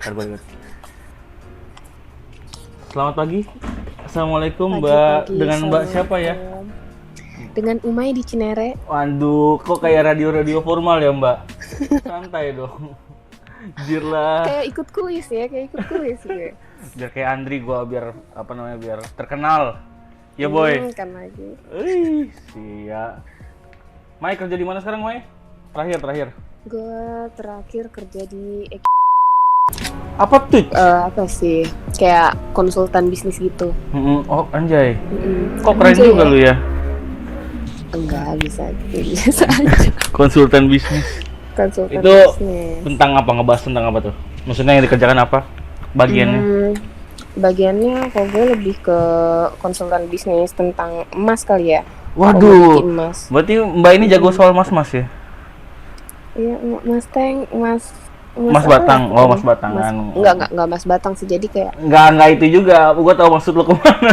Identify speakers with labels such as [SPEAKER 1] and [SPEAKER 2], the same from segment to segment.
[SPEAKER 1] Bentar. Selamat pagi. Assalamualaikum
[SPEAKER 2] Pagi,
[SPEAKER 1] Mbak.
[SPEAKER 2] pagi,
[SPEAKER 1] Dengan Mbak siapa ya?
[SPEAKER 2] Dengan Umay di Cinere.
[SPEAKER 1] Waduh, kok kayak radio-radio formal ya Mbak? Santai dong. Jir lah.
[SPEAKER 2] Kayak ikut kuis gue.
[SPEAKER 1] Biar kayak Andri gua biar biar terkenal. Ya boy.
[SPEAKER 2] Kan lagi.
[SPEAKER 1] Siap. Mai kerja di mana sekarang, Mai? Terakhir.
[SPEAKER 2] Gue terakhir kerja di
[SPEAKER 1] Apa tuh?
[SPEAKER 2] apa sih? Kayak konsultan bisnis gitu.
[SPEAKER 1] Oh, anjay. Kok keren
[SPEAKER 2] Anjay
[SPEAKER 1] juga
[SPEAKER 2] ya?
[SPEAKER 1] lu ya?
[SPEAKER 2] Enggak biasa aja.
[SPEAKER 1] Konsultan bisnis.
[SPEAKER 2] Konsultan
[SPEAKER 1] Itu
[SPEAKER 2] bisnis.
[SPEAKER 1] tentang apa? Ngebahas tentang apa tuh? Maksudnya yang dikerjakan apa? Bagiannya?
[SPEAKER 2] Bagiannya kalau gue lebih ke konsultan bisnis tentang emas kali ya.
[SPEAKER 1] Waduh.
[SPEAKER 2] Komoditi emas.
[SPEAKER 1] Berarti Mbak ini jago soal mas-mas ya?
[SPEAKER 2] Iya,
[SPEAKER 1] Mas
[SPEAKER 2] apa
[SPEAKER 1] batang.
[SPEAKER 2] ya?
[SPEAKER 1] Oh, mas batangan.
[SPEAKER 2] Enggak mas batang sih. Jadi kayak
[SPEAKER 1] Enggak itu juga. Gua tahu maksud lu kemana.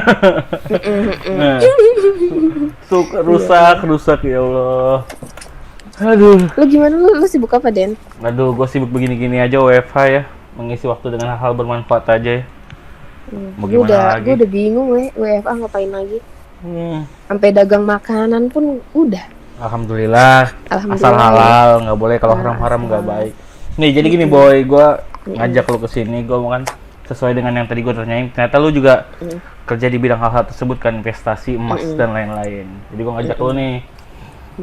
[SPEAKER 1] Nah. Rusak ya Allah. Aduh.
[SPEAKER 2] lu gimana lu sibuk apa, Den?
[SPEAKER 1] Aduh, gue sibuk begini-gini aja WFH ya. Mengisi waktu dengan hal-hal bermanfaat aja ya. Mau
[SPEAKER 2] Gue udah bingung WFA ngapain lagi. Sampai dagang makanan pun udah.
[SPEAKER 1] Alhamdulillah. Asal halal, nggak boleh kalau haram-haram nggak baik. Nih, jadi gini boy, gue ngajak lu kesini, gue mau kan sesuai dengan yang tadi gue tanyain. Ternyata lu juga kerja di bidang hal-hal tersebut kan, investasi emas dan lain-lain. Jadi gue ngajak lu nih.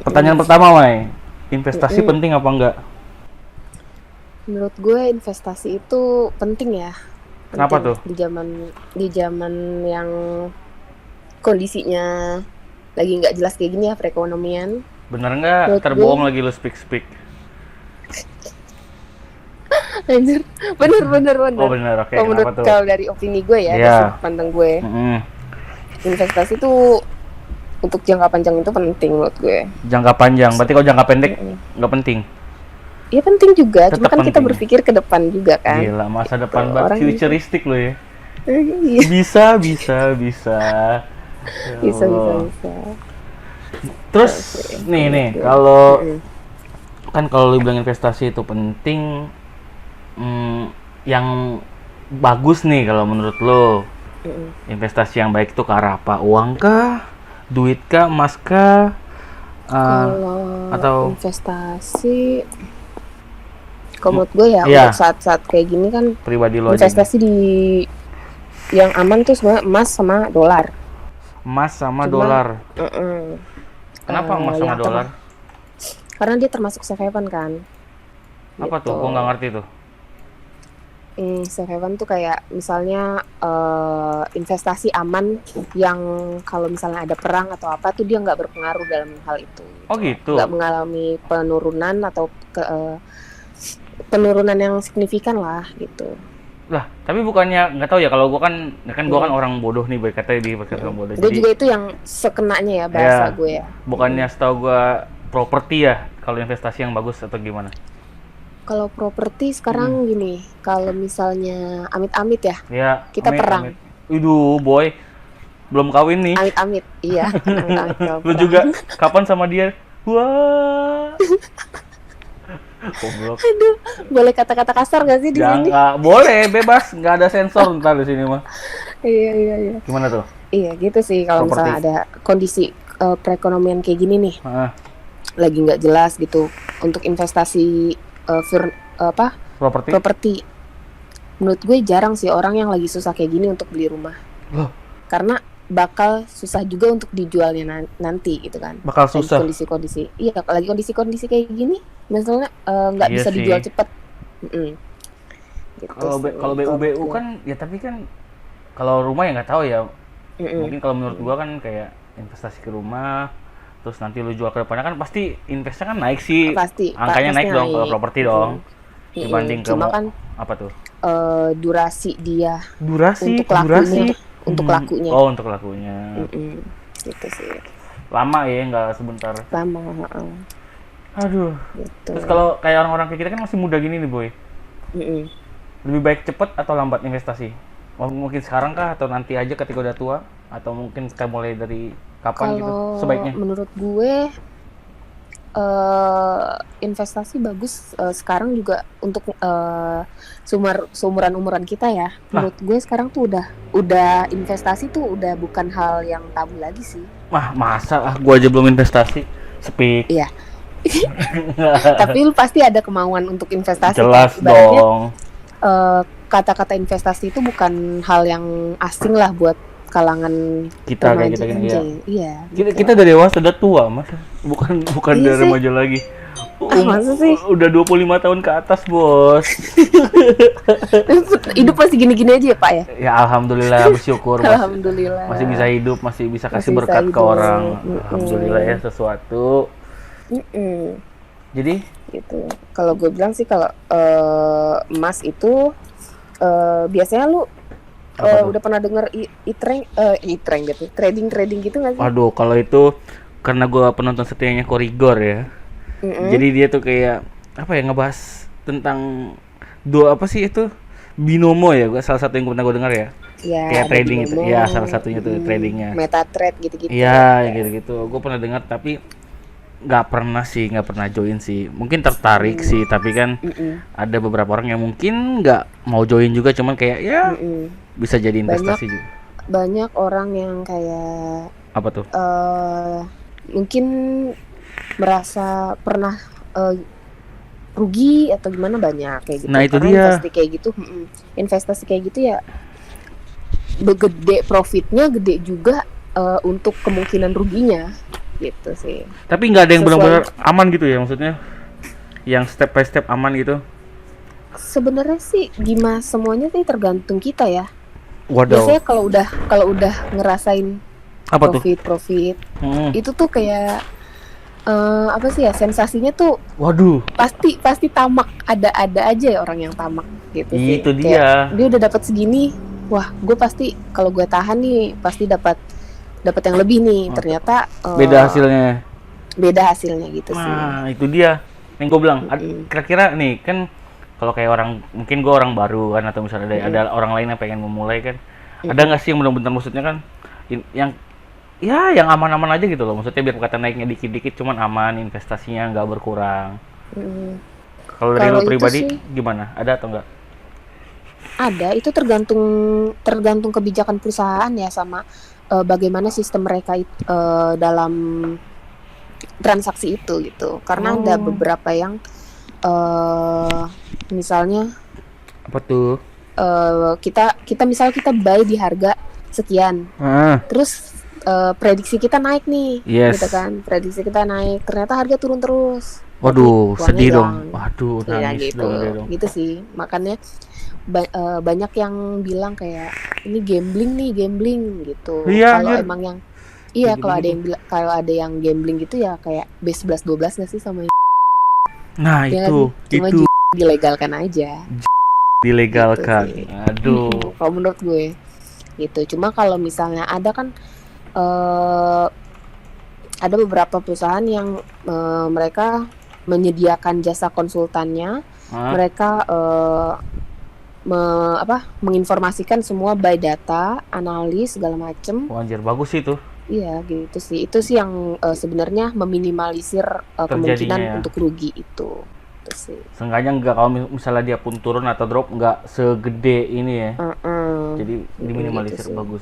[SPEAKER 1] Pertanyaan pertama, Mai. Investasi penting apa enggak?
[SPEAKER 2] Menurut gue investasi itu penting ya.
[SPEAKER 1] Kenapa tuh?
[SPEAKER 2] Di zaman yang kondisinya lagi nggak jelas kayak gini ya, perekonomian.
[SPEAKER 1] Bener nggak? Terbohong lagi lu speak.
[SPEAKER 2] Anjir, bener.
[SPEAKER 1] Oh bener, oke.
[SPEAKER 2] Kalau dari opini gue ya, dari sudut pandang gue, investasi itu untuk jangka panjang itu penting menurut gue.
[SPEAKER 1] Jangka panjang, berarti kalau jangka pendek nggak penting?
[SPEAKER 2] Iya penting juga,
[SPEAKER 1] Tetap
[SPEAKER 2] cuma kan
[SPEAKER 1] penting.
[SPEAKER 2] Kita berpikir ke depan juga kan.
[SPEAKER 1] Gila, masa depan
[SPEAKER 2] Orang
[SPEAKER 1] futuristik lo ya.
[SPEAKER 2] Iya.
[SPEAKER 1] Bisa.
[SPEAKER 2] Bisa.
[SPEAKER 1] Terus nih kalau kalau lu bilang investasi itu penting, yang bagus nih kalau menurut lo, investasi yang baik itu ke arah apa? Uang kah? Duit kah? Emas kah? Atau
[SPEAKER 2] investasi, kalau menurut gue ya untuk saat-saat kayak gini kan
[SPEAKER 1] pribadi lo
[SPEAKER 2] investasi
[SPEAKER 1] aja
[SPEAKER 2] di yang aman tuh sebenarnya emas sama dolar.
[SPEAKER 1] Kenapa emas sama dolar?
[SPEAKER 2] Karena dia termasuk safe haven kan.
[SPEAKER 1] Apa
[SPEAKER 2] gitu.
[SPEAKER 1] tuh? Gue nggak ngerti tuh.
[SPEAKER 2] Safe haven tuh kayak misalnya investasi aman yang kalau misalnya ada perang atau apa tuh dia nggak berpengaruh dalam hal itu.
[SPEAKER 1] Oh gitu.
[SPEAKER 2] Nggak mengalami penurunan atau penurunan yang signifikan lah gitu.
[SPEAKER 1] Lah, tapi bukannya nggak tahu ya kalau gua kan orang bodoh nih berkata orang bodoh.
[SPEAKER 2] Gue juga itu yang sekenanya ya bahasa gue ya.
[SPEAKER 1] Bukannya setahu gua properti ya kalau investasi yang bagus atau gimana?
[SPEAKER 2] Kalau properti sekarang gini, kalau misalnya amit-amit ya, kita perang.
[SPEAKER 1] Iduh, boy, belum kawin nih.
[SPEAKER 2] Amit-amit, iya.
[SPEAKER 1] Lu juga kapan sama dia? Wah. Goblok.
[SPEAKER 2] Aduh, boleh kata-kata kasar gak sih di sini?
[SPEAKER 1] Nggak boleh, bebas, nggak ada sensor ntar di sini mah.
[SPEAKER 2] Iya.
[SPEAKER 1] Gimana tuh?
[SPEAKER 2] Iya gitu sih kalau misalnya ada kondisi perekonomian kayak gini nih, lagi nggak jelas gitu untuk investasi properti. Menurut gue jarang sih orang yang lagi susah kayak gini untuk beli rumah. Loh. Karena bakal susah juga untuk dijualnya nanti gitu kan.
[SPEAKER 1] Bakal susah.
[SPEAKER 2] Kondisi-kondisi. Iya, lagi kondisi-kondisi kayak gini, misalnya nggak bisa dijual cepat. Gitu
[SPEAKER 1] kalau BU kan ya, tapi kan kalau rumah ya nggak tahu ya. Mungkin kalau menurut gua kan kayak investasi ke rumah, terus nanti lu jual ke depannya kan pasti investnya kan naik sih.
[SPEAKER 2] Pasti.
[SPEAKER 1] Angkanya naik dong kalau properti dong. Dibanding ke
[SPEAKER 2] kan
[SPEAKER 1] apa tuh?
[SPEAKER 2] Durasi dia.
[SPEAKER 1] Untuk lakunya. Oh, untuk lakunya.
[SPEAKER 2] Gitu sih.
[SPEAKER 1] Lama ya, nggak sebentar.
[SPEAKER 2] Lama.
[SPEAKER 1] Aduh.
[SPEAKER 2] Gitu.
[SPEAKER 1] Terus kalau kayak orang-orang kayak kita kan masih muda gini nih, Boy. Lebih baik cepet atau lambat investasi? Mungkin sekarang kah atau nanti aja ketika udah tua? Atau mungkin kita mulai dari kapan gitu sebaiknya?
[SPEAKER 2] Menurut gue investasi bagus sekarang juga untuk seumuran kita ya. Menurut gue sekarang tuh udah investasi tuh udah bukan hal yang tabu lagi sih.
[SPEAKER 1] Masa gue aja belum investasi, speak.
[SPEAKER 2] Iya. Tapi lu pasti ada kemauan untuk investasi.
[SPEAKER 1] Jelas
[SPEAKER 2] kan? Ibaratnya,
[SPEAKER 1] dong.
[SPEAKER 2] Kata-kata investasi itu bukan hal yang asing lah buat kalangan
[SPEAKER 1] Kita kayak
[SPEAKER 2] remaja
[SPEAKER 1] kita gini
[SPEAKER 2] aja.
[SPEAKER 1] ya.
[SPEAKER 2] Iya.
[SPEAKER 1] Kita udah dewasa, udah tua, Mas. Bukan
[SPEAKER 2] Iya
[SPEAKER 1] dari
[SPEAKER 2] sih.
[SPEAKER 1] remaja lagi.
[SPEAKER 2] Masa sih?
[SPEAKER 1] Udah 25 tahun ke atas, Bos.
[SPEAKER 2] Hidup masih gini-gini aja ya, Pak ya?
[SPEAKER 1] Ya alhamdulillah, bersyukur
[SPEAKER 2] Alhamdulillah.
[SPEAKER 1] masih bisa hidup, masih bisa kasih
[SPEAKER 2] Masih bisa
[SPEAKER 1] berkat ke
[SPEAKER 2] hidup.
[SPEAKER 1] orang. Alhamdulillah ya sesuatu. Jadi
[SPEAKER 2] Gitu. Kalau gue bilang sih kalau emas itu biasanya lu udah pernah denger e-trade gitu, trading gitu nggak sih?
[SPEAKER 1] waduh, kalau itu karena gue penonton setianya Korigor ya. Jadi dia tuh kayak apa ya, ngebahas tentang apa sih itu, binomo ya, gue salah satu yang pernah gue dengar ya.
[SPEAKER 2] Ya,
[SPEAKER 1] Kayak
[SPEAKER 2] ada
[SPEAKER 1] trading itu.
[SPEAKER 2] Binomo,
[SPEAKER 1] Ya, salah satunya tuh tradingnya.
[SPEAKER 2] MetaTrader gitu-gitu.
[SPEAKER 1] Iya, gitu-gitu. Gue pernah dengar tapi nggak pernah join sih. Mungkin tertarik sih, tapi kan ada beberapa orang yang mungkin nggak mau join juga, cuman kayak ya bisa jadi investasi juga.
[SPEAKER 2] Banyak orang yang kayak
[SPEAKER 1] Apa tuh?
[SPEAKER 2] mungkin merasa pernah rugi atau gimana, banyak kayak gitu.
[SPEAKER 1] Nah, itu
[SPEAKER 2] karena
[SPEAKER 1] dia.
[SPEAKER 2] Investasi kayak gitu ya gede profitnya, gede juga untuk kemungkinan ruginya gitu sih.
[SPEAKER 1] Tapi nggak ada yang benar-benar aman gitu ya, maksudnya yang step by step aman gitu.
[SPEAKER 2] Sebenarnya sih gimana, semuanya sih tergantung kita ya.
[SPEAKER 1] Waduh.
[SPEAKER 2] Biasanya kalau udah ngerasain
[SPEAKER 1] Apa tuh?
[SPEAKER 2] profit itu tuh kayak apa sih ya, sensasinya tuh
[SPEAKER 1] Waduh.
[SPEAKER 2] pasti tamak, ada aja ya orang yang tamak gitu sih.
[SPEAKER 1] Itu
[SPEAKER 2] kayak dia udah dapat segini, wah gue pasti kalau gue tahan nih pasti dapat yang lebih nih. Ternyata
[SPEAKER 1] beda hasilnya
[SPEAKER 2] gitu sih.
[SPEAKER 1] Nah, itu dia yang gue bilang. Kira-kira nih kan, kalau kayak orang, mungkin gue orang baru kan, atau misalnya ada orang lain yang pengen memulai kan, ada nggak sih yang benar-benar, maksudnya kan yang aman-aman aja gitu loh, maksudnya biar kata naiknya dikit-dikit cuman aman, investasinya nggak berkurang. Kalau dari lo pribadi gimana, ada atau enggak?
[SPEAKER 2] Ada, itu tergantung kebijakan perusahaan ya, sama bagaimana sistem mereka dalam transaksi itu gitu. Karena ada beberapa yang misalnya
[SPEAKER 1] apa tuh,
[SPEAKER 2] kita misalnya kita buy di harga sekian, terus prediksi kita naik nih, gitu kan, prediksi kita naik, ternyata harga turun terus.
[SPEAKER 1] Waduh, sedih dong. Waduh, nangis
[SPEAKER 2] dong. Gitu sih, makanya banyak yang bilang kayak ini gambling gitu. Kalau emang yang kalau ada yang gambling gitu ya kayak B11-12 nggak sih sama
[SPEAKER 1] nah
[SPEAKER 2] ya,
[SPEAKER 1] itu
[SPEAKER 2] cuma
[SPEAKER 1] itu
[SPEAKER 2] dilegalkan aja.
[SPEAKER 1] Dilegalkan.
[SPEAKER 2] Gitu
[SPEAKER 1] Aduh.
[SPEAKER 2] Kalau menurut gue gitu. Cuma kalau misalnya ada kan ada beberapa perusahaan yang mereka menyediakan jasa konsultannya. Mereka menginformasikan semua by data, analis segala macem.
[SPEAKER 1] Anjir, bagus sih itu.
[SPEAKER 2] Iya gitu sih. Itu sih yang sebenarnya meminimalisir kemungkinan untuk rugi itu sih.
[SPEAKER 1] Seenggaknya nggak, kalau misalnya dia pun turun atau drop nggak segede ini ya. Jadi diminimalisir. Gitu, bagus.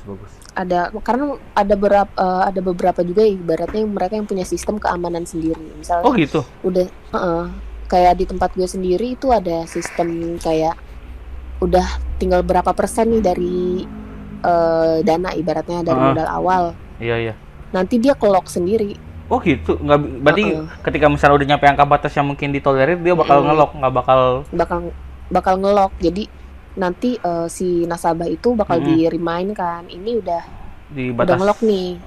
[SPEAKER 2] Karena ada beberapa juga ibaratnya mereka yang punya sistem keamanan sendiri. Misalnya
[SPEAKER 1] gitu.
[SPEAKER 2] Udah kayak di tempat gue sendiri itu ada sistem kayak udah tinggal berapa persen nih dari dana, ibaratnya dari modal awal.
[SPEAKER 1] Iya.
[SPEAKER 2] Nanti dia kelok sendiri.
[SPEAKER 1] Oh gitu, nggak berarti ketika misalnya udah nyampe angka batas yang mungkin ditolerir, dia bakal ngelok, nggak
[SPEAKER 2] bakal ngelok. Jadi nanti si nasabah itu bakal di-remind kan, ini udah ngelok nih,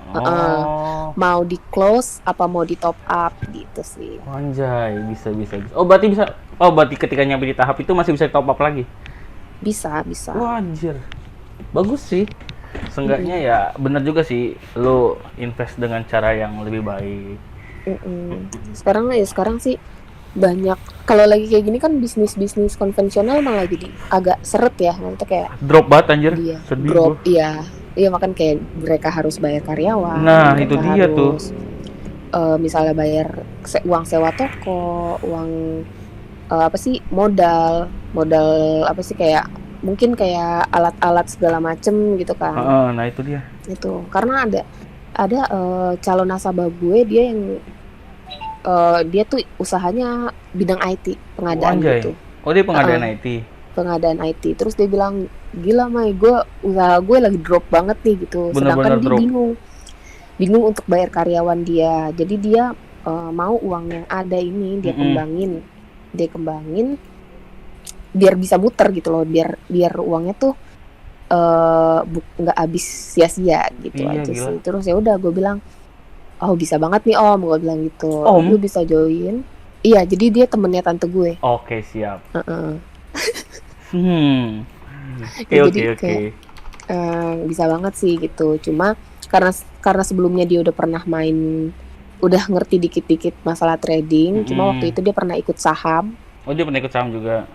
[SPEAKER 2] mau di close apa mau di top up gitu sih.
[SPEAKER 1] Anjay, bisa. Berarti ketika nyampe di tahap itu masih bisa di top up lagi?
[SPEAKER 2] Bisa.
[SPEAKER 1] Wah, anjir, bagus sih. Seenggaknya ya benar juga sih, lo invest dengan cara yang lebih baik.
[SPEAKER 2] Sekarang sih banyak, kalau lagi kayak gini kan bisnis konvensional malah jadi agak seret ya, nanti kayak
[SPEAKER 1] drop banget anjir. Sedih
[SPEAKER 2] drop. Iya makan kayak mereka harus bayar karyawan.
[SPEAKER 1] Nah itu dia tuh.
[SPEAKER 2] misalnya bayar uang sewa toko, uang modal apa sih, kayak mungkin kayak alat-alat segala macem gitu kan.
[SPEAKER 1] Nah itu dia.
[SPEAKER 2] Itu karena ada calon nasabah gue, dia tuh usahanya bidang IT, pengadaan gitu.
[SPEAKER 1] Oh dia pengadaan IT.
[SPEAKER 2] Pengadaan IT. Terus dia bilang, gila Mai, usaha gue lagi drop banget nih gitu. Sedangkan dia bingung untuk bayar karyawan dia. Jadi dia mau uang yang ada ini dia kembangin biar bisa muter gitu loh, biar uangnya tuh nggak habis sia-sia gitu aja sih. Terus ya udah gue bilang, oh bisa banget nih Om, gue bilang gitu. Lu bisa join. Iya, jadi dia temennya tante gue.
[SPEAKER 1] Oke, siap. Oke.
[SPEAKER 2] Bisa banget sih gitu. Cuma karena sebelumnya dia udah pernah udah ngerti dikit-dikit masalah trading. Cuma waktu itu dia pernah ikut saham.
[SPEAKER 1] Oh, dia pernah ikut saham juga?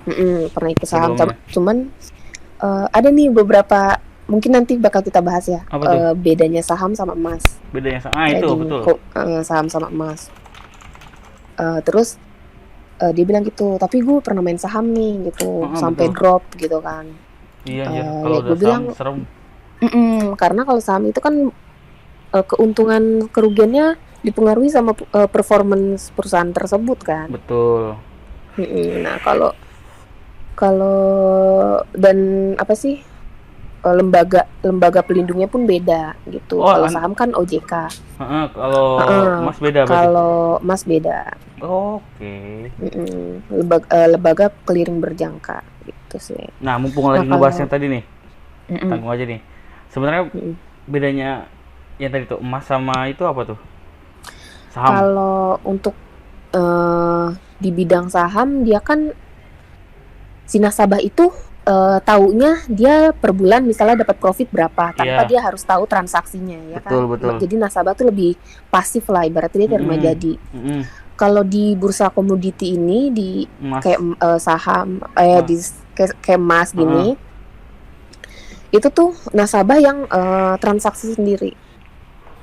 [SPEAKER 2] Pernah ikut saham. Cuman ada nih beberapa, mungkin nanti bakal kita bahas ya. Bedanya saham sama emas.
[SPEAKER 1] Bedanya sama, itu betul.
[SPEAKER 2] Saham sama emas. Terus dia bilang gitu, tapi gue pernah main saham nih gitu, sampai drop gitu kan.
[SPEAKER 1] Iya. Kalau udah
[SPEAKER 2] bilang,
[SPEAKER 1] serem.
[SPEAKER 2] Karena kalau saham itu kan keuntungan kerugiannya dipengaruhi sama performance perusahaan tersebut kan.
[SPEAKER 1] Betul.
[SPEAKER 2] Nah kalau dan apa sih, lembaga pelindungnya pun beda gitu. Kalau saham kan OJK.
[SPEAKER 1] Kalau emas beda.
[SPEAKER 2] Kalau emas beda.
[SPEAKER 1] Oke.
[SPEAKER 2] Lembaga clearing berjangka gitu sih.
[SPEAKER 1] Nah, mumpung lagi ngebahas yang tadi nih, tanggung aja nih. Sebenarnya bedanya yang tadi tuh emas sama itu apa tuh? Saham.
[SPEAKER 2] Kalau untuk di bidang saham, dia kan si nasabah itu taunya dia per bulan misalnya dapat profit berapa, tanpa dia harus tahu transaksinya, ya
[SPEAKER 1] betul.
[SPEAKER 2] Jadi nasabah tuh lebih pasif lah, ibaratnya dia terima jadi. Kalau di bursa komoditi ini, di kayak saham, kayak emas gini, itu tuh nasabah yang transaksi sendiri.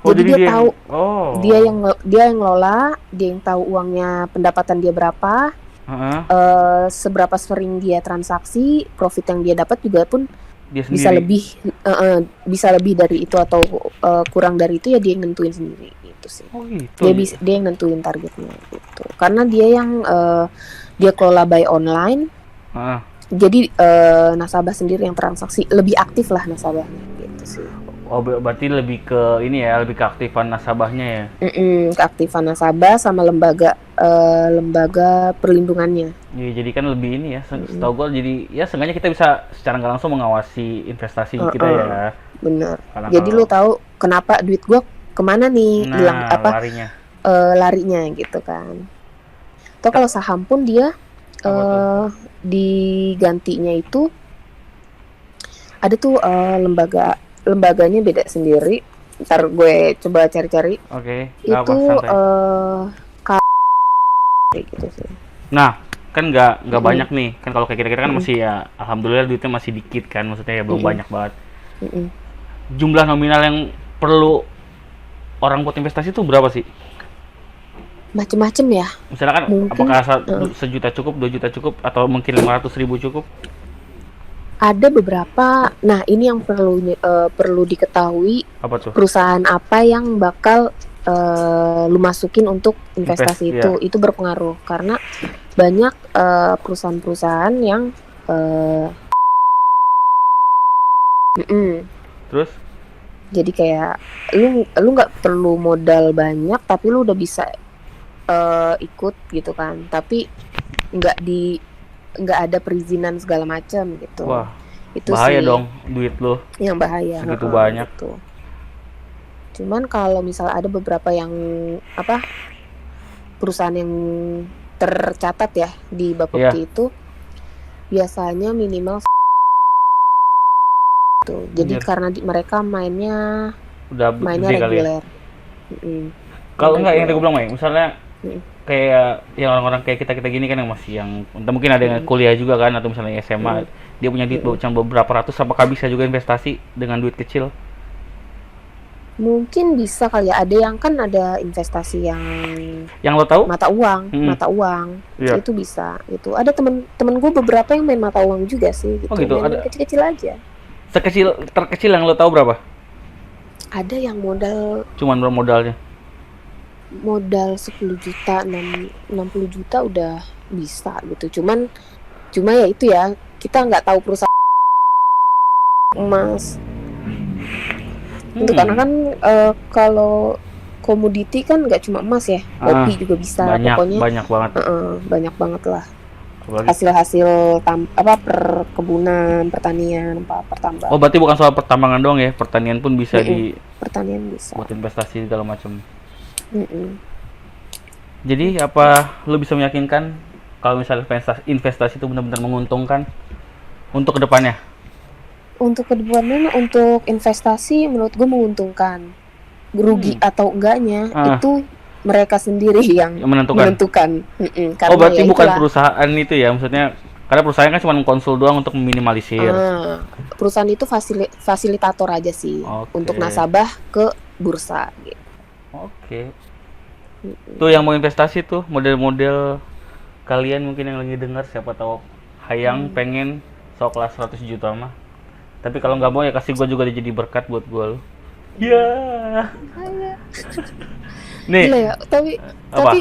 [SPEAKER 2] Jadi dia tahu, dia yang ngelola, dia yang tahu uangnya, pendapatan dia berapa, seberapa sering dia transaksi, profit yang dia dapat juga pun bisa lebih dari itu atau kurang dari itu, ya dia yang nentuin sendiri gitu sih. Dia yang nentuin targetnya gitu. Karena dia yang dia kelola by online, jadi nasabah sendiri yang transaksi, lebih aktif lah nasabahnya gitu sih.
[SPEAKER 1] Oh, berarti lebih ke ini ya, lebih keaktifan nasabahnya ya?
[SPEAKER 2] Keaktifan nasabah sama lembaga perlindungannya.
[SPEAKER 1] Iya, jadi kan lebih ini ya, setahu gue jadi ya seenggaknya kita bisa secara nggak langsung mengawasi investasi kita ya.
[SPEAKER 2] Bener. Jadi lu tahu kenapa duit gue kemana nih, hilang larinya gitu kan. Atau kalau saham pun dia digantinya itu ada tuh lembaganya beda sendiri. Ntar gue coba cari-cari.
[SPEAKER 1] Oke.
[SPEAKER 2] Itu gitu sih.
[SPEAKER 1] Nah, kan nggak banyak nih. Kan kalau kayak kita kan masih ya, alhamdulillah duitnya masih dikit kan, maksudnya ya belum banyak banget. Jumlah nominal yang perlu orang buat investasi itu berapa sih?
[SPEAKER 2] Macem-macem ya.
[SPEAKER 1] Misalnya kan apakah 1 juta cukup, 2 juta cukup, atau mungkin 500.000 cukup?
[SPEAKER 2] Ada beberapa. Nah, ini yang perlu diketahui.
[SPEAKER 1] Apa tuh?
[SPEAKER 2] Perusahaan apa yang bakal lu masukin untuk investasi itu. Itu berpengaruh karena banyak perusahaan-perusahaan yang
[SPEAKER 1] Terus?
[SPEAKER 2] Jadi kayak lu nggak perlu modal banyak, tapi lu udah bisa ikut gitu kan. Tapi nggak ada perizinan segala macam gitu.
[SPEAKER 1] Wah,
[SPEAKER 2] itu
[SPEAKER 1] bahaya
[SPEAKER 2] sih
[SPEAKER 1] dong duit lo.
[SPEAKER 2] Yang bahaya.
[SPEAKER 1] Segitu banyak.
[SPEAKER 2] Gitu. Cuman kalau misalnya ada beberapa yang perusahaan yang tercatat ya di Bapepti itu biasanya minimal tuh. Jadi karena mereka mainnya reguler.
[SPEAKER 1] Kalau enggak yang tadi gue bilang, misalnya kayak yang orang-orang kayak kita gini kan, yang masih entah mungkin ada yang kuliah juga kan, atau misalnya SMA, dia punya duit cuma beberapa ratus, apakah bisa juga investasi dengan duit kecil?
[SPEAKER 2] Mungkin bisa kali ya, ada yang kan ada investasi
[SPEAKER 1] yang lo tahu
[SPEAKER 2] mata uang
[SPEAKER 1] Iya.
[SPEAKER 2] itu bisa gitu. Ada temen gue beberapa yang main mata uang juga sih gitu.
[SPEAKER 1] Oh gitu,
[SPEAKER 2] Main
[SPEAKER 1] ada
[SPEAKER 2] kecil-kecil aja.
[SPEAKER 1] terkecil yang lo tahu berapa?
[SPEAKER 2] Ada yang
[SPEAKER 1] Cuman berapa modalnya?
[SPEAKER 2] modal 10 juta, 60 juta udah bisa gitu. Cuma ya itu ya, kita nggak tahu perusahaan emas. Itu karena kan kalau komoditi kan nggak cuma emas ya, kopi juga bisa. Pokoknya
[SPEAKER 1] banyak banget.
[SPEAKER 2] Banyak banget lah.
[SPEAKER 1] Apalagi
[SPEAKER 2] Hasil perkebunan, pertanian, pertambangan.
[SPEAKER 1] Oh, berarti bukan soal pertambangan doang ya, pertanian pun bisa
[SPEAKER 2] pertanian bisa.
[SPEAKER 1] Buat investasi segala macam. Jadi apa lu bisa meyakinkan kalau misalnya investasi itu benar-benar menguntungkan untuk kedepannya?
[SPEAKER 2] Untuk kedepannya, untuk investasi menurut gue menguntungkan. Rugi atau enggaknya itu mereka sendiri yang menentukan.
[SPEAKER 1] Oh, berarti bukan perusahaan itu ya, maksudnya karena perusahaan kan cuma konsul doang untuk meminimalisir.
[SPEAKER 2] Perusahaan itu fasilitator aja sih untuk nasabah ke bursa gitu.
[SPEAKER 1] Oke. Tuh yang mau investasi tuh model-model kalian mungkin yang lagi dengar, siapa tahu hayang pengen sok kelas 100 juta mah. Tapi kalau nggak mau ya kasih gue juga jadi berkat buat gue lo. Ya. Nih.
[SPEAKER 2] Gila ya, tapi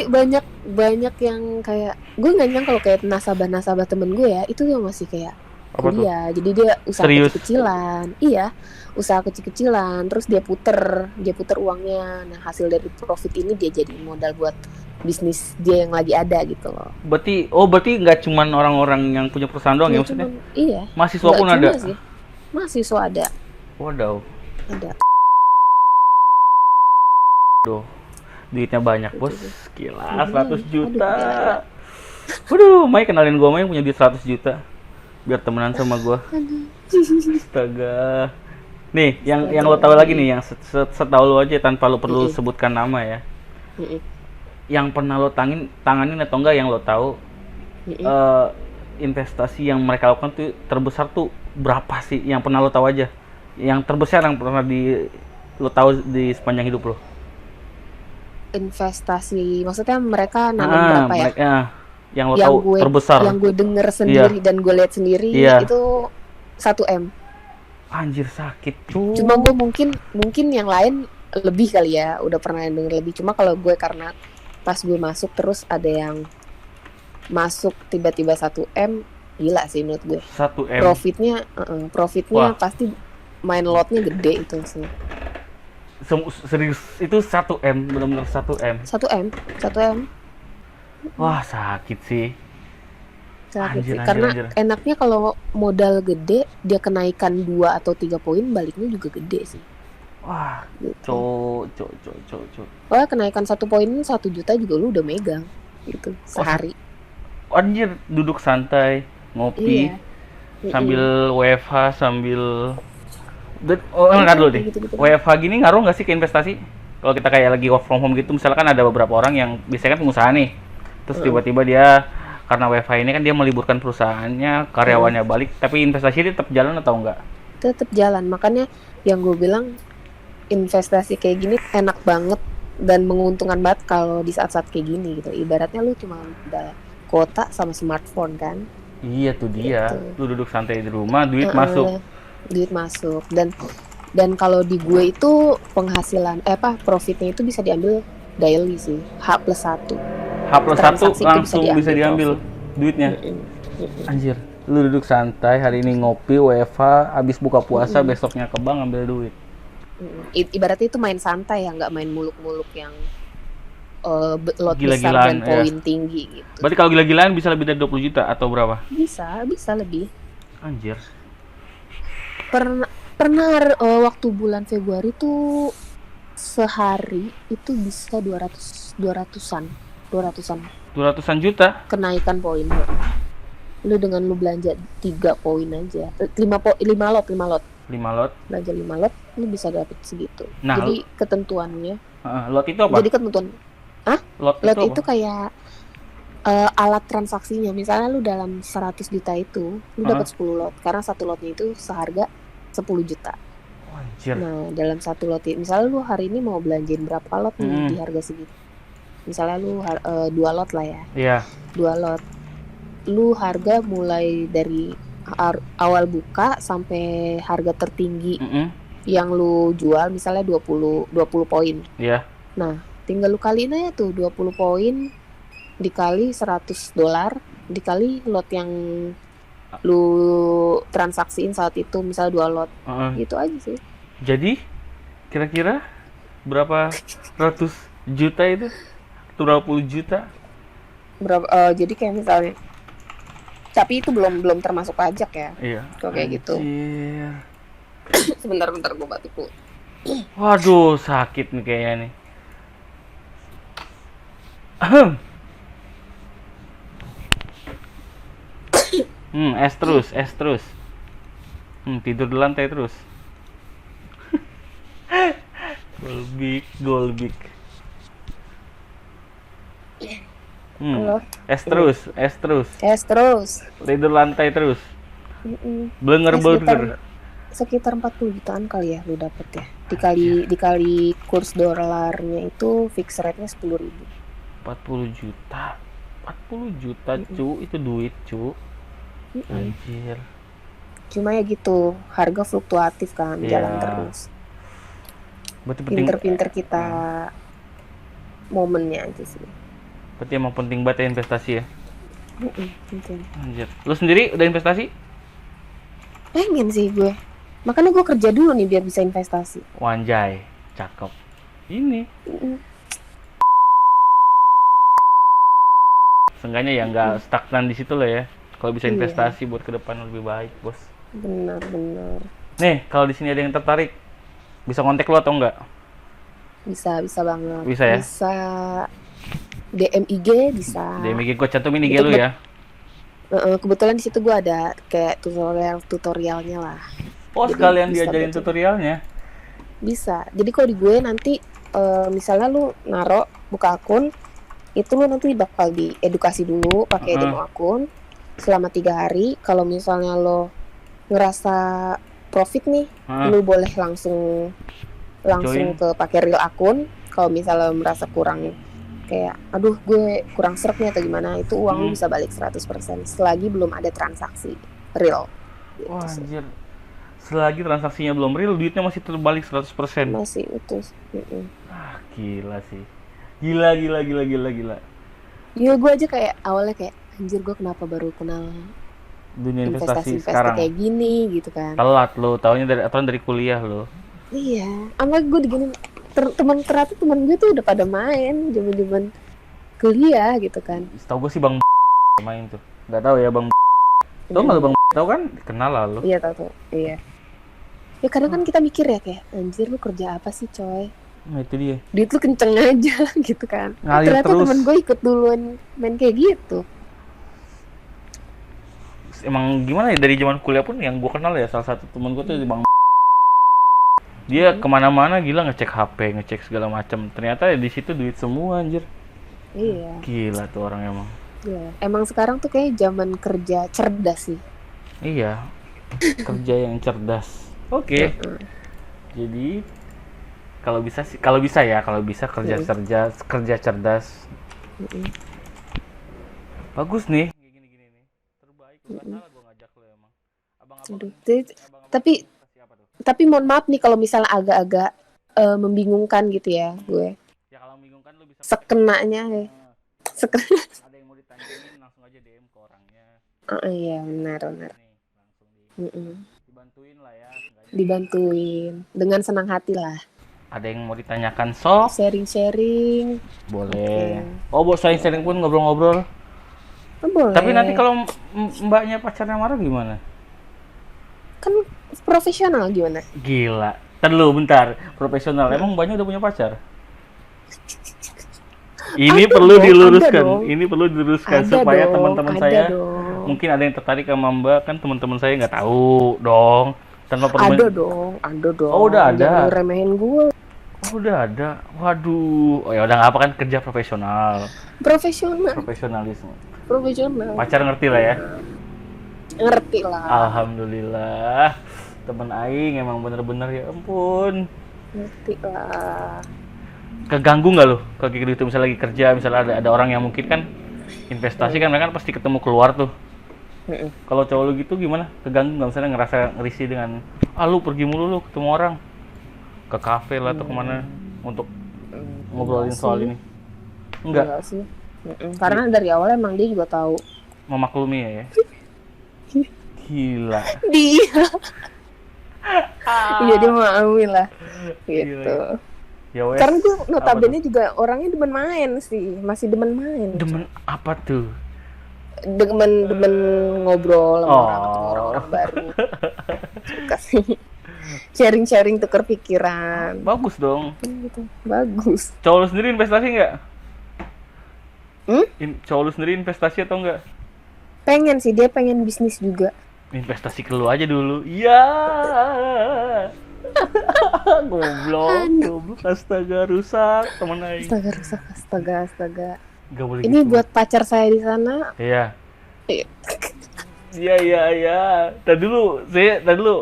[SPEAKER 2] banyak yang kayak gue nggak nyangka kalau kayak nasabah temen gue ya, itu yang masih kayak kuliah. Jadi dia usaha kecil-kecilan. Iya, usaha kecil-kecilan, terus dia puter uangnya. Nah, hasil dari profit ini dia jadi modal buat bisnis dia yang lagi ada gitu loh.
[SPEAKER 1] Berarti nggak cuman orang-orang yang punya perusahaan doang ya maksudnya?
[SPEAKER 2] Iya.
[SPEAKER 1] Mahasiswa pun ada.
[SPEAKER 2] Sih. Mahasiswa ada.
[SPEAKER 1] Waduh.
[SPEAKER 2] Ada.
[SPEAKER 1] Duh, duitnya banyak bos, gila 100 juta. Waduh, Mai kenalin gue Mai yang punya duit 100 juta, biar temenan sama gue. Astaga. Nih, yang lo tahu lagi nih, yang setahu lo aja tanpa lo perlu sebutkan nama ya. Yang pernah lo tanganin atau enggak yang lo tahu, investasi yang mereka lakukan tuh terbesar tuh berapa sih? Yang pernah lo tahu aja, yang terbesar yang pernah lo tahu di sepanjang hidup lo.
[SPEAKER 2] Investasi maksudnya mereka nanam berapa ya?
[SPEAKER 1] Yang lo tahu terbesar.
[SPEAKER 2] Yang gue denger sendiri dan gue lihat sendiri itu 1M.
[SPEAKER 1] Anjir, sakit tuh.
[SPEAKER 2] Cuma gue mungkin yang lain lebih kali ya, udah pernah denger lebih. Cuma kalau gue karena pas gue masuk terus ada yang masuk tiba-tiba 1M, gila sih menurut gue.
[SPEAKER 1] 1M.
[SPEAKER 2] Profitnya pasti main lotnya gede itu sih.
[SPEAKER 1] Serius itu 1M, benar-benar 1M.
[SPEAKER 2] 1M.
[SPEAKER 1] Wah, sakit sih.
[SPEAKER 2] Anjir. Karena enaknya kalau modal gede, dia kenaikan 2 atau 3 poin, baliknya juga gede sih.
[SPEAKER 1] Wah, gitu.
[SPEAKER 2] Wah, kenaikan 1 poin 1 juta juga lu udah megang gitu sehari.
[SPEAKER 1] Anjir, duduk santai, ngopi, sambil WFH, sambil enggak dulu deh. Gitu. WFH gini ngaruh nggak sih ke investasi? Kalau kita kayak lagi work from home gitu, misalkan ada beberapa orang yang biasanya kan pengusaha nih, terus tiba-tiba dia karena WFH ini kan dia meliburkan perusahaannya, karyawannya balik, tapi investasi dia tetap jalan atau enggak?
[SPEAKER 2] Tetap jalan, makanya yang gue bilang investasi kayak gini enak banget dan menguntungkan banget kalau di saat-saat kayak gini gitu. Ibaratnya lu cuma ada kuota sama smartphone kan?
[SPEAKER 1] Iya tuh dia, gitu. Lu duduk santai di rumah, duit masuk dan kalau di gue itu penghasilan profitnya itu bisa diambil daily sih, H+1 langsung bisa diambil duitnya. Anjir, lu duduk santai hari ini ngopi WFH, habis buka puasa besoknya ke bank ambil duit.
[SPEAKER 2] Ibaratnya itu main santai ya, nggak main muluk-muluk yang lot besar dan poin tinggi gitu.
[SPEAKER 1] Berarti kalau gila-gilaan bisa lebih dari 20 juta atau berapa?
[SPEAKER 2] Bisa lebih.
[SPEAKER 1] Anjir.
[SPEAKER 2] Pernah waktu bulan Februari tuh sehari itu bisa 200-an
[SPEAKER 1] juta
[SPEAKER 2] kenaikan poin. Lu dengan lu belanja 3 poin aja, 5 lot belanja 5 lot lu bisa dapet segitu. Jadi ketentuannya
[SPEAKER 1] lot itu apa?
[SPEAKER 2] Jadi ketentuan lot itu kayak alat transaksinya. Misalnya lu dalam 100 juta itu lu dapat 10 lot karena satu lotnya itu seharga 10 juta. Nah, dalam satu lot, misalnya lu hari ini mau belanjain berapa lot nih di harga segitu. Misalnya lu 2 lot lah ya.
[SPEAKER 1] Iya.
[SPEAKER 2] 2 lot. Lu harga mulai dari awal buka sampai harga tertinggi yang lu jual misalnya 20 poin.
[SPEAKER 1] Iya.
[SPEAKER 2] Nah, tinggal lu kaliin aja tuh 20 poin dikali $100 dikali lot yang lu transaksiin saat itu, misalnya 2 lot. Gitu aja sih.
[SPEAKER 1] Jadi kira-kira berapa ratus juta itu? 20 juta?
[SPEAKER 2] Berapa jadi kayak misalnya, tapi itu belum termasuk pajak ya.
[SPEAKER 1] Iya.
[SPEAKER 2] Kalau kayak gitu. Sebentar gue batuk dulu.
[SPEAKER 1] Waduh, sakit nih kayaknya nih. Es terus. Tidur di lantai terus. Golbik. Es terus. Tidur lantai terus. Blenger.
[SPEAKER 2] Sekitar 40 jutaan kali ya lu dapet ya. Dikali kurs dolarnya itu fix rate-nya 10.000.
[SPEAKER 1] 40 juta. 40 juta, cu. Itu duit, cu. Anjir.
[SPEAKER 2] Cuma ya gitu, harga fluktuatif kan, jalan terus. Pinter-pinter kita momennya aja sih.
[SPEAKER 1] Berarti emang penting banget ya investasi ya?
[SPEAKER 2] Penting.
[SPEAKER 1] Anjir. Lu sendiri udah investasi?
[SPEAKER 2] Pengen sih gue. Makanya gue kerja dulu nih biar bisa investasi.
[SPEAKER 1] Wanjay, cakep. Ini. Seenggaknya ya nggak stagnan di situ lah ya. Kalau bisa investasi buat ke depan lebih baik, bos.
[SPEAKER 2] Benar.
[SPEAKER 1] Nih, kalau di sini ada yang tertarik, bisa kontak lo atau enggak?
[SPEAKER 2] Bisa banget.
[SPEAKER 1] Bisa ya?
[SPEAKER 2] Bisa DM IG bisa.
[SPEAKER 1] DM IG gue cantumin IG lu ya.
[SPEAKER 2] Kebetulan di situ gue ada kayak tutorialnya lah.
[SPEAKER 1] Oh, jadi sekalian diajarin tutorialnya.
[SPEAKER 2] Bisa. Jadi kalau di gue nanti misalnya lu buka akun, itu lu nanti bakal diedukasi dulu pakai demo akun selama 3 hari. Kalau misalnya lo ngerasa profit nih, lu boleh langsung ke pakai real akun. Kalau misalnya lo merasa kurang, kayak aduh gue kurang serap nih atau gimana, itu uang lu bisa balik 100% selagi belum ada transaksi real gitu.
[SPEAKER 1] Wah, anjir. Selagi transaksinya belum real, duitnya masih terbalik 100%.
[SPEAKER 2] Masih utuh.
[SPEAKER 1] Gila sih. Gila.
[SPEAKER 2] Iya, gue aja kayak awalnya kayak anjir, gue kenapa baru kenal
[SPEAKER 1] dunia investasi sekarang
[SPEAKER 2] kayak gini gitu kan.
[SPEAKER 1] Telat lo, taunya dari kuliah lo.
[SPEAKER 2] Iya, sama gue digini teman gue tuh udah pada main zaman kuliah gitu kan.
[SPEAKER 1] Setahu gue sih Bang main tuh. Enggak tahu ya Bang. Tahu enggak lo Bang? Tahu kan? Kenal lah lo.
[SPEAKER 2] Iya, tahu. Iya. Ya kadang kan kita mikir ya kayak anjir lu kerja apa sih, coy?
[SPEAKER 1] Nah, itu dia.
[SPEAKER 2] Duit lu kenceng aja gitu kan.
[SPEAKER 1] Ngalir
[SPEAKER 2] ternyata
[SPEAKER 1] terus.
[SPEAKER 2] Temen gue ikut duluan main kayak gitu.
[SPEAKER 1] Emang gimana ya, dari zaman kuliah pun yang gue kenal ya, salah satu temen gue tuh Bang. Dia kemana-mana gila, ngecek HP, ngecek segala macam. Ternyata ya di situ duit semua anjir.
[SPEAKER 2] Iya.
[SPEAKER 1] Gila tuh orang emang.
[SPEAKER 2] Iya. Emang sekarang tuh kayak zaman kerja cerdas sih.
[SPEAKER 1] Iya. Kerja yang cerdas. Oke. Jadi kalau bisa kerja cerdas. Bagus nih. Gini nih. Terbaik. Enggak salah gua ngajak lo emang.
[SPEAKER 2] Tapi mohon maaf nih kalau misalnya agak-agak membingungkan gitu ya gue.
[SPEAKER 1] Ya kalau membingungkan lo bisa
[SPEAKER 2] sekenanya ya.
[SPEAKER 1] Ada yang mau ditanyain langsung aja DM ke orangnya.
[SPEAKER 2] Iya, benar.
[SPEAKER 1] Dibantuin lah ya.
[SPEAKER 2] Dibantuin dengan senang hati lah.
[SPEAKER 1] Ada yang mau ditanyakan, sok
[SPEAKER 2] sharing
[SPEAKER 1] boleh. Oh, buat sharing pun ngobrol-ngobrol
[SPEAKER 2] boleh.
[SPEAKER 1] Tapi nanti kalau mbaknya pacarnya marah gimana?
[SPEAKER 2] Kan profesional gimana?
[SPEAKER 1] Gila. Bentar. Profesional. Emang mbaknya udah punya pacar? Ini perlu diluruskan supaya teman-teman saya mungkin ada yang tertarik sama Mbak, kan teman-teman saya nggak tahu dong. Tanpa perlu
[SPEAKER 2] ada dong.
[SPEAKER 1] Oh, udah ada.
[SPEAKER 2] Jangan remehin gue.
[SPEAKER 1] Oh, udah ada. Waduh. Oh ya udah, nggak apa, kan kerja profesional. Profesionalisme.
[SPEAKER 2] Profesional.
[SPEAKER 1] Pacar ngerti lah ya.
[SPEAKER 2] Ngerti lah.
[SPEAKER 1] Alhamdulillah. Temen aing emang bener-bener ya ampun.
[SPEAKER 2] Ngerti lah.
[SPEAKER 1] Keganggu nggak lo kalau kayak gitu misalnya lagi kerja, misalnya ada orang yang mungkin kan investasi kan mereka kan pasti ketemu keluar tuh. Kalau cowok lu gitu gimana? Keganggu nggak, misalnya ngerasa ngerisi dengan lu pergi mulu lu ketemu orang ke kafe lah atau kemana untuk ngobrolin soal ini? Enggak
[SPEAKER 2] sih. Karena dari awal emang dia juga tahu
[SPEAKER 1] memaklumi ya. Gila.
[SPEAKER 2] Dia. Iya dia maklumi lah. Gitu.
[SPEAKER 1] Gila. Ya wes.
[SPEAKER 2] Karena gue notabene juga orangnya demen main sih, masih demen main.
[SPEAKER 1] Demen apa tuh?
[SPEAKER 2] Demen ngobrol sama orang, ketemu orang-orang baru. Suka sih. Sharing tukar pikiran.
[SPEAKER 1] Bagus dong.
[SPEAKER 2] Gitu. Bagus.
[SPEAKER 1] Cowok lu sendiri investasi nggak? Cowok lu sendiri investasi atau enggak?
[SPEAKER 2] Pengen sih, dia pengen bisnis juga.
[SPEAKER 1] Investasi ke lu aja dulu. Iya. Goblok. Astaga, rusak temen aing.
[SPEAKER 2] Astaga.
[SPEAKER 1] Gak boleh
[SPEAKER 2] ini
[SPEAKER 1] gitu.
[SPEAKER 2] Buat pacar saya di sana.
[SPEAKER 1] Iya. Iya. Tadi dulu.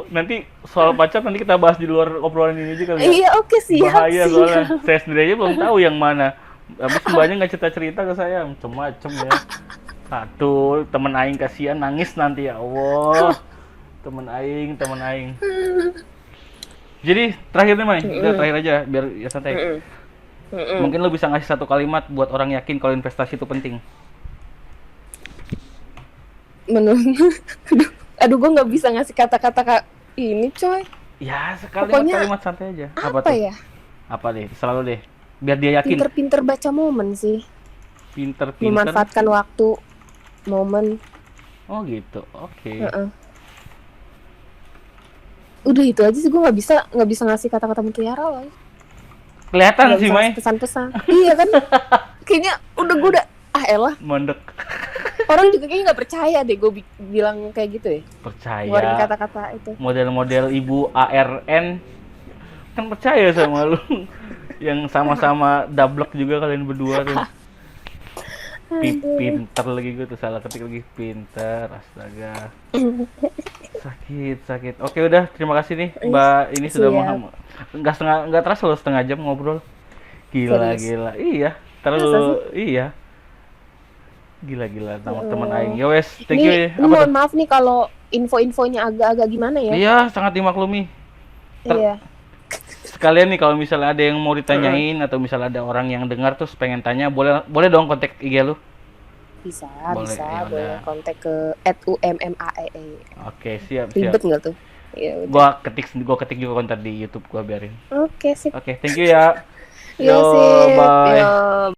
[SPEAKER 1] Nanti soal pacar nanti kita bahas di luar obrolan ini aja kali ya.
[SPEAKER 2] Iya, oke, siap.
[SPEAKER 1] Bahaya soalnya. Saya sendiri aja belum tahu yang mana. Habis mbaknya nggak cerita ke saya, macem-macem ya. Satu, temen aing kasihan nangis nanti, ya Allah. Temen aing. Jadi terakhir nih Mai, udah terakhir aja biar ya santai. Mungkin lo bisa ngasih satu kalimat buat orang yakin kalau investasi itu penting.
[SPEAKER 2] Aduh, gue nggak bisa ngasih kata-kata ini, coy.
[SPEAKER 1] Ya, kalimat santai aja.
[SPEAKER 2] Apa tuh? Ya?
[SPEAKER 1] Apa deh, selalu deh. Biar dia yakin.
[SPEAKER 2] Pinter baca momen sih.
[SPEAKER 1] Pinter.
[SPEAKER 2] Memanfaatkan waktu, momen.
[SPEAKER 1] Oh gitu, oke.
[SPEAKER 2] Udah itu aja sih, gue nggak bisa ngasih kata-kata mutiara loh.
[SPEAKER 1] Kelihatan sih Mai.
[SPEAKER 2] Pesan-pesan. Iya kan? Kayaknya gue udah elah.
[SPEAKER 1] Mondek.
[SPEAKER 2] Orang juga kayaknya nggak percaya deh gue bilang kayak gitu ya.
[SPEAKER 1] Percaya.
[SPEAKER 2] Ngeluarin kata-kata itu.
[SPEAKER 1] Model-model ibu ARN kan percaya sama lu. Yang sama-sama dablek juga kalian berdua tuh. Pinter lagi gue tuh, salah ketik lagi, pinter, astaga. Sakit. Oke udah, terima kasih nih Mbak, ini sudah nggak terasa loh setengah jam ngobrol. Gila. Iya, terlalu iya. Gila teman aing. Ya wes, thank you ya.
[SPEAKER 2] Mohon maaf nih kalau info-infonya agak-agak gimana ya.
[SPEAKER 1] Iya, sangat dimaklumi.
[SPEAKER 2] Iya.
[SPEAKER 1] Sekalian nih kalau misalnya ada yang mau ditanyain atau misalnya ada orang yang dengar terus pengen tanya, boleh dong kontak IG lu.
[SPEAKER 2] Bisa,
[SPEAKER 1] boleh
[SPEAKER 2] kontak ke @ummaee.
[SPEAKER 1] Oke, siap.
[SPEAKER 2] Ribet nggak tuh? Ya,
[SPEAKER 1] gua ketik juga kontak di YouTube, gua biarin.
[SPEAKER 2] Oke, sip.
[SPEAKER 1] Oke, thank you ya.
[SPEAKER 2] Yo, sip.
[SPEAKER 1] Bye.
[SPEAKER 2] Yo.